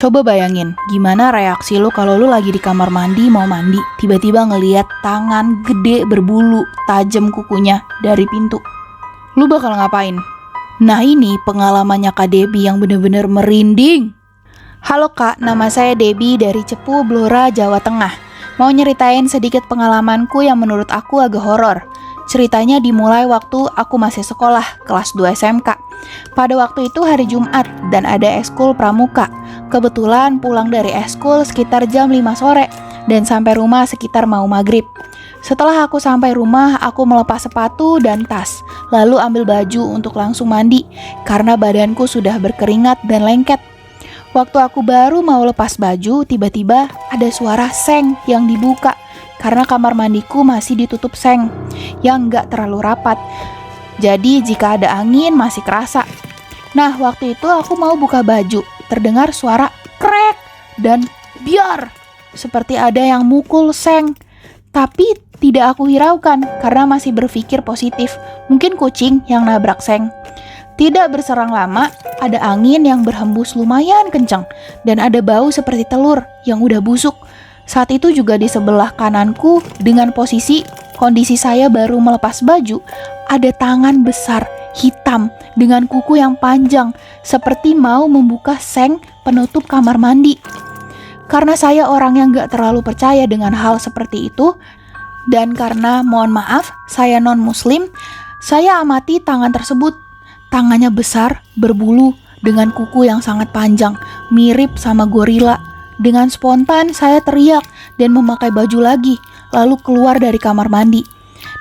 Coba bayangin, gimana reaksi lu kalau lu lagi di kamar mandi mau mandi, tiba-tiba ngeliat tangan gede berbulu, tajam kukunya dari pintu. Lu bakal ngapain? Nah ini pengalamannya Kak Debbie yang bener-bener merinding. Halo Kak, nama saya Debbie dari Cepu, Blora, Jawa Tengah. Mau nyeritain sedikit pengalamanku yang menurut aku agak horor. Ceritanya dimulai waktu aku masih sekolah, kelas 2 SMK. Pada waktu itu hari Jumat dan ada ekskul pramuka. Kebetulan pulang dari ekskul sekitar jam 5 sore dan sampai rumah sekitar mau maghrib. Setelah aku sampai rumah, aku melepas sepatu dan tas, lalu ambil baju untuk langsung mandi karena badanku sudah berkeringat dan lengket. Waktu aku baru mau lepas baju, tiba-tiba ada suara seng yang dibuka karena kamar mandiku masih ditutup seng yang nggak terlalu rapat. Jadi jika ada angin masih kerasa. Nah waktu itu aku mau buka baju, terdengar suara krek dan biar seperti ada yang mukul seng. Tapi tidak aku hiraukan karena masih berpikir positif, mungkin kucing yang nabrak seng. Tidak berserang lama, ada angin yang berhembus lumayan kencang dan ada bau seperti telur yang udah busuk. Saat itu juga di sebelah kananku dengan kondisi saya baru melepas baju, ada tangan besar hitam dengan kuku yang panjang seperti mau membuka seng penutup kamar mandi. Karena saya orang yang gak terlalu percaya dengan hal seperti itu, dan karena mohon maaf saya non-muslim, saya amati tangan tersebut. Tangannya besar, berbulu, dengan kuku yang sangat panjang, mirip sama gorila. Dengan spontan saya teriak dan memakai baju lagi, lalu keluar dari kamar mandi.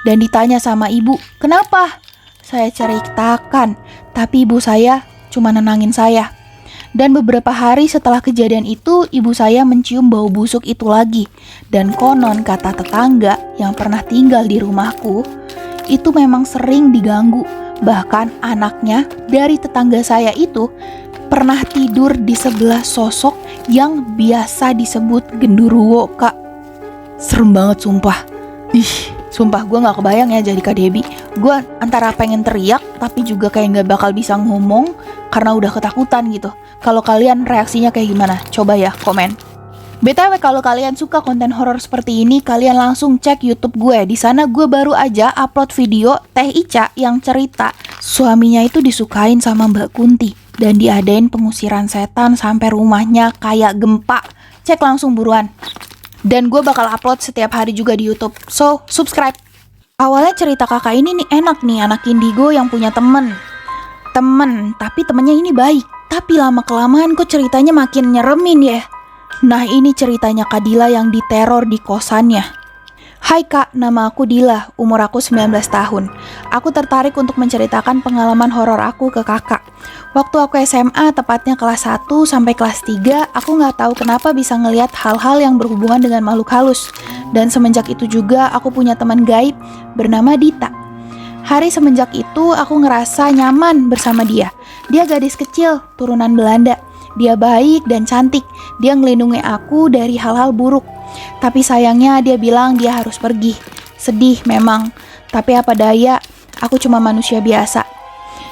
Dan ditanya sama ibu, kenapa? Saya ceritakan, tapi ibu saya cuma nenangin saya. Dan beberapa hari setelah kejadian itu, ibu saya mencium bau busuk itu lagi. Dan konon kata tetangga yang pernah tinggal di rumahku, itu memang sering diganggu. Bahkan anaknya dari tetangga saya itu pernah tidur di sebelah sosok yang biasa disebut genderuwo, Kak. Serem banget sumpah. Sumpah gue gak kebayang ya jadi Kak Debbie. Gue antara pengen teriak tapi juga kayak gak bakal bisa ngomong karena udah ketakutan gitu. Kalau kalian reaksinya kayak gimana? Coba ya komen. BTW kalau kalian suka konten horor seperti ini, kalian langsung cek YouTube gue. Di sana gue baru aja upload video Teh Ica yang cerita suaminya itu disukain sama Mbak Kunti dan diadain pengusiran setan sampai rumahnya kayak gempa. Cek langsung buruan. Dan gue bakal upload setiap hari juga di YouTube. So, subscribe. Awalnya cerita kakak ini nih enak nih, anak indigo yang punya temen, tapi temennya ini baik. Tapi lama-kelamaan kok ceritanya makin nyeremin ya. Nah ini ceritanya Kak Dila yang diteror di kosannya. Hai Kak, nama aku Dila, umur aku 19 tahun. Aku tertarik untuk menceritakan pengalaman horor aku ke kakak. Waktu aku SMA, tepatnya kelas 1 sampai kelas 3, aku gak tahu kenapa bisa ngelihat hal-hal yang berhubungan dengan makhluk halus. Dan semenjak itu juga aku punya teman gaib bernama Dita. Hari semenjak itu aku ngerasa nyaman bersama dia. Dia gadis kecil, turunan Belanda. Dia baik dan cantik. Dia ngelindungi aku dari hal-hal buruk. Tapi sayangnya dia bilang dia harus pergi. Sedih memang, tapi apa daya, aku cuma manusia biasa.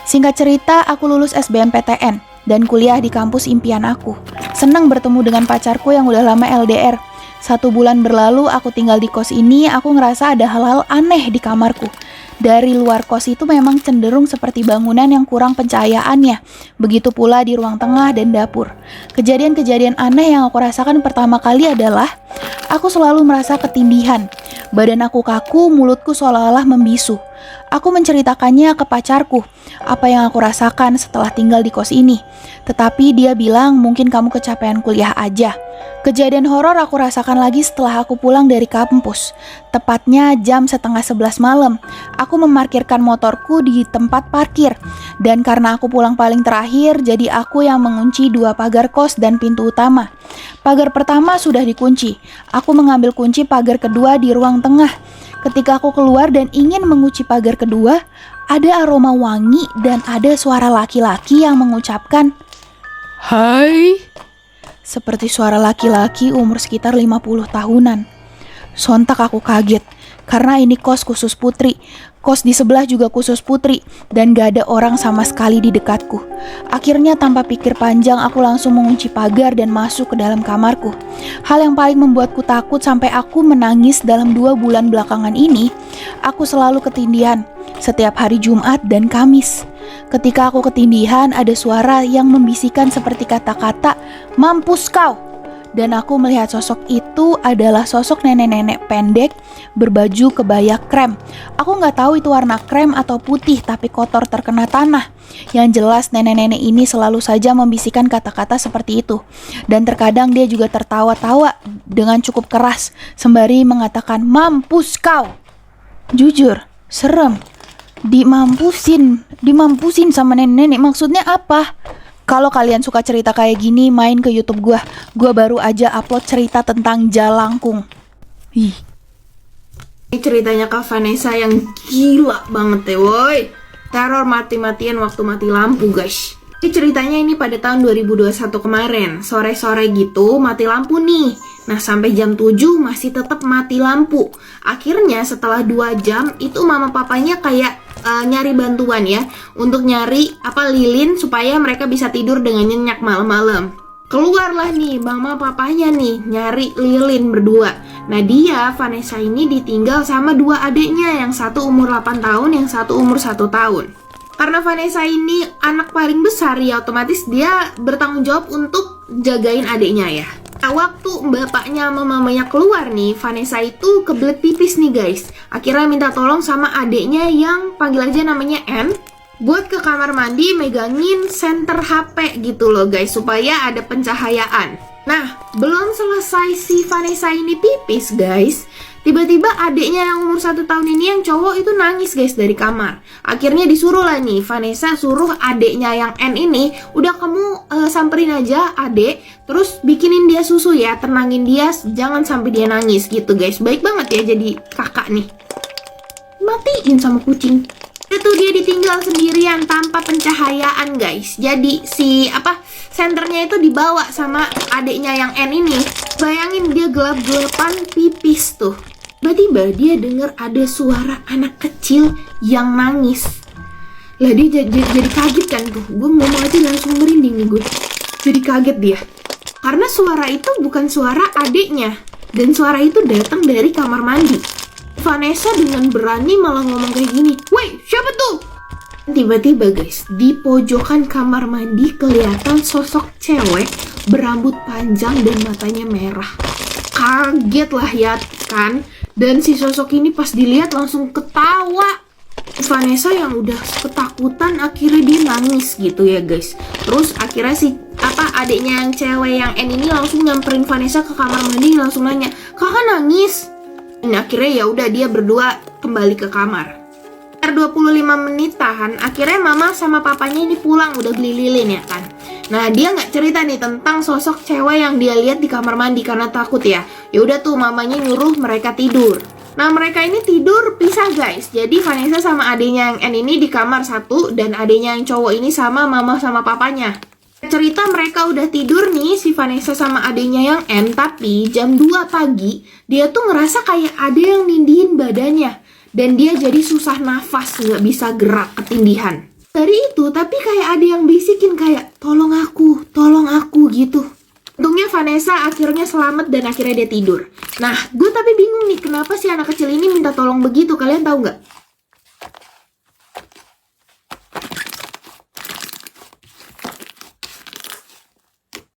Singkat cerita, aku lulus SBMPTN dan kuliah di kampus impian aku. Senang bertemu dengan pacarku yang udah lama LDR. 1 bulan berlalu aku tinggal di kos ini, aku ngerasa ada hal-hal aneh di kamarku. Dari luar kos itu memang cenderung seperti bangunan yang kurang pencahayaannya. Begitu pula di ruang tengah dan dapur. Kejadian-kejadian aneh yang aku rasakan pertama kali adalah aku selalu merasa ketindihan. Badan aku kaku, mulutku seolah-olah membisu. Aku menceritakannya ke pacarku, apa yang aku rasakan setelah tinggal di kos ini. Tetapi dia bilang mungkin kamu kecapean kuliah aja. Kejadian horor aku rasakan lagi setelah aku pulang dari kampus. Tepatnya jam 10:30 malam. Aku memarkirkan motorku di tempat parkir. Dan karena aku pulang paling terakhir, jadi aku yang mengunci 2 pagar kos dan pintu utama. Pagar pertama sudah dikunci. Aku mengambil kunci pagar kedua di ruang tengah. Ketika aku keluar dan ingin mengunci pagar kedua, ada aroma wangi dan ada suara laki-laki yang mengucapkan, "Hai." Seperti suara laki-laki umur sekitar 50 tahunan. Sontak aku kaget, karena ini kos khusus putri. Kos di sebelah juga khusus Putri, dan gak ada orang sama sekali di dekatku. Akhirnya tanpa pikir panjang, aku langsung mengunci pagar dan masuk ke dalam kamarku. Hal yang paling membuatku takut sampai aku menangis dalam 2 bulan belakangan ini, aku selalu ketindihan setiap hari Jumat dan Kamis. Ketika aku ketindihan, ada suara yang membisikkan seperti kata-kata, "Mampus kau!" Dan aku melihat sosok itu adalah sosok nenek-nenek pendek berbaju kebaya krem. Aku nggak tahu itu warna krem atau putih, tapi kotor terkena tanah. Yang jelas nenek-nenek ini selalu saja membisikkan kata-kata seperti itu. Dan terkadang dia juga tertawa-tawa dengan cukup keras, sembari mengatakan, "Mampus kau!" Jujur, serem. Dimampusin sama nenek-nenek, maksudnya apa? Kalau kalian suka cerita kayak gini, main ke YouTube gua. Gua baru aja upload cerita tentang Jalangkung. Ih. Ini ceritanya Kak Vanessa yang gila banget ya woi. Teror mati-matian waktu mati lampu guys. Ini ceritanya ini pada tahun 2021 kemarin. Sore-sore gitu mati lampu nih. Nah sampai jam 7 masih tetap mati lampu. Akhirnya setelah 2 jam itu mama papanya kayak nyari bantuan ya. Untuk nyari lilin supaya mereka bisa tidur dengan nyenyak malam-malam. Keluarlah nih mama papanya nih nyari lilin berdua. Nah dia Vanessa ini ditinggal sama 2 adiknya, yang satu umur 8 tahun, yang satu umur 1 tahun. Karena Vanessa ini anak paling besar ya otomatis dia bertanggung jawab untuk jagain adiknya ya. Nah, waktu bapaknya sama mamanya keluar nih, Vanessa itu kebelet pipis nih guys. Akhirnya minta tolong sama adiknya yang panggil aja namanya N, buat ke kamar mandi megangin senter HP gitu loh guys, supaya ada pencahayaan. Nah, belum selesai si Vanessa ini pipis guys, tiba-tiba adiknya yang umur 1 tahun ini yang cowok itu nangis guys dari kamar. Akhirnya disuruh lah nih, Vanessa suruh adiknya yang N ini, udah kamu samperin aja adek, terus bikinin dia susu ya, tenangin dia, jangan sampai dia nangis gitu guys. Baik banget ya jadi kakak nih. Matiin sama kucing. Itu dia ditinggal sendirian tanpa pencahayaan guys. Jadi si senternya itu dibawa sama adiknya yang N ini. Bayangin dia gelap-gelapan pipis tuh. Tiba-tiba dia dengar ada suara anak kecil yang nangis. Lah dia jadi kaget kan tuh. Gue ngomong aja langsung merinding nih gue. Jadi kaget dia. Karena suara itu bukan suara adiknya. Dan suara itu datang dari kamar mandi. Vanessa dengan berani malah ngomong kayak gini, "Woi, siapa tuh?" Tiba-tiba guys, di pojokan kamar mandi kelihatan sosok cewek berambut panjang dan matanya merah. Kaget lah ya kan. Dan si sosok ini pas dilihat langsung ketawa. Vanessa yang udah ketakutan akhirnya dia nangis gitu ya guys. Terus akhirnya si adiknya yang cewek yang N ini langsung nyamperin Vanessa ke kamar mandi, langsung nanya, "Kakak nangis?" Dan akhirnya ya udah dia berdua kembali ke kamar. 25 menit tahan, akhirnya mama sama papanya ini pulang, udah beli lilin ya kan. Nah dia nggak cerita nih tentang sosok cewek yang dia lihat di kamar mandi karena takut ya. Ya udah tuh mamanya nyuruh mereka tidur. Nah mereka ini tidur pisah guys. Jadi Vanessa sama adiknya yang N ini di kamar satu, dan adiknya yang cowok ini sama mama sama papanya. Cerita mereka udah tidur nih si Vanessa sama adiknya yang N, tapi jam 2 pagi dia tuh ngerasa kayak ada yang nindihin badannya. Dan dia jadi susah nafas, nggak bisa gerak, ketindihan. Dari itu, tapi kayak ada yang bisikin kayak, tolong aku gitu. Untungnya Vanessa akhirnya selamat dan akhirnya dia tidur. Nah, gue tapi bingung nih, kenapa si anak kecil ini minta tolong begitu, kalian tahu nggak?